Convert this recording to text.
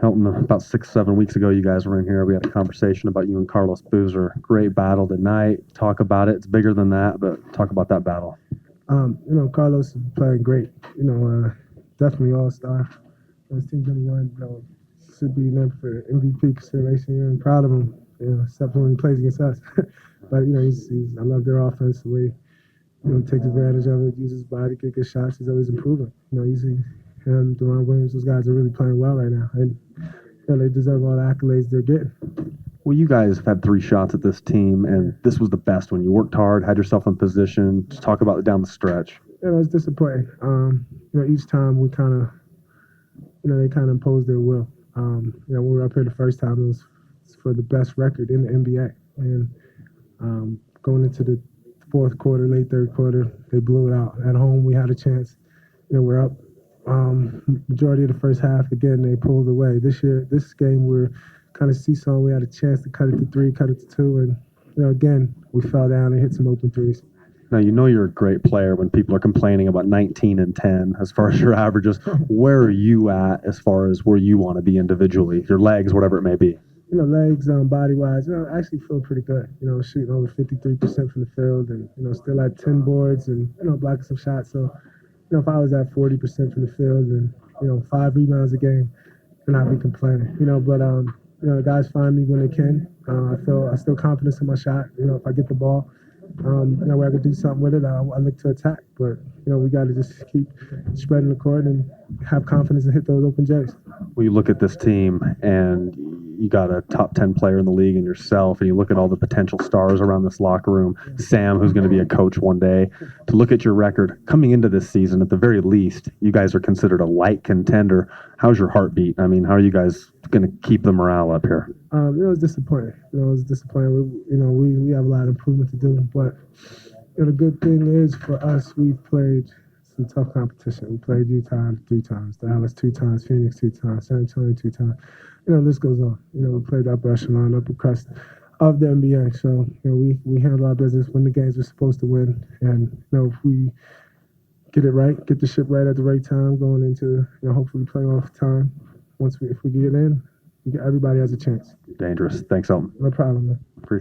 Elton, about 6-7 weeks ago, you guys were in here. We had a conversation about you and Carlos Boozer. Great battle tonight. Talk about it. It's bigger than that, but talk about that battle. Carlos is playing great. Definitely all-star. His team's number one. Should be named for MVP consideration. I'm proud of him. Except for when he plays against us. But I love their offense. The way takes advantage of it, uses his body, get good shots. He's always improving. Him, Deron Williams, those guys are really playing well right now, and they deserve all the accolades they're getting. Well, you guys have had 3 shots at this team, and this was the best one. You worked hard, had yourself in position. Just talk about it down the stretch. It was disappointing. Each time we kind of, they kind of imposed their will. When we were up here the first time, it was for the best record in the NBA, and going into the fourth quarter, late third quarter, they blew it out. At home, we had a chance. We're up. Majority of the first half, again, they pulled away. This game, we're kind of seesawing. We had a chance to cut it to 3, cut it to 2, and again, we fell down and hit some open threes. Now, you're a great player when people are complaining about 19 and 10 as far as your averages. Where are you at as far as where you want to be individually, your legs, whatever it may be? Legs, body-wise, I actually feel pretty good. Shooting over 53% from the field, and still at 10 boards, and blocking some shots. So, if I was at 40% from the field and 5 rebounds a game, then I'd be complaining. But the guys find me when they can. I still confidence in my shot. If I get the ball, where I could do something with it, I look to attack. But we got to just keep spreading the court and have confidence and hit those open J's. Well, you look at this team and you got a top 10 player in the league in yourself, and you look at all the potential stars around this locker room. Sam, who's going to be a coach one day. To look at your record coming into this season, at the very least, you guys are considered a light contender. How's your heartbeat? I mean, how are you guys going to keep the morale up here? It was disappointing. We have a lot of improvement to do, but the good thing is for us, we've played some tough competition. We played Utah 3 times, Dallas 2 times, Phoenix 2 times, San Antonio 2 times. This goes on. We played upper echelon, upper crust of the NBA. So, we handle our business when the games we're supposed to win. And, if we get it right, get the ship right at the right time, going into, hopefully playoff time, if we get in, everybody has a chance. Dangerous. Thanks, Elton. No problem, man. Appreciate it.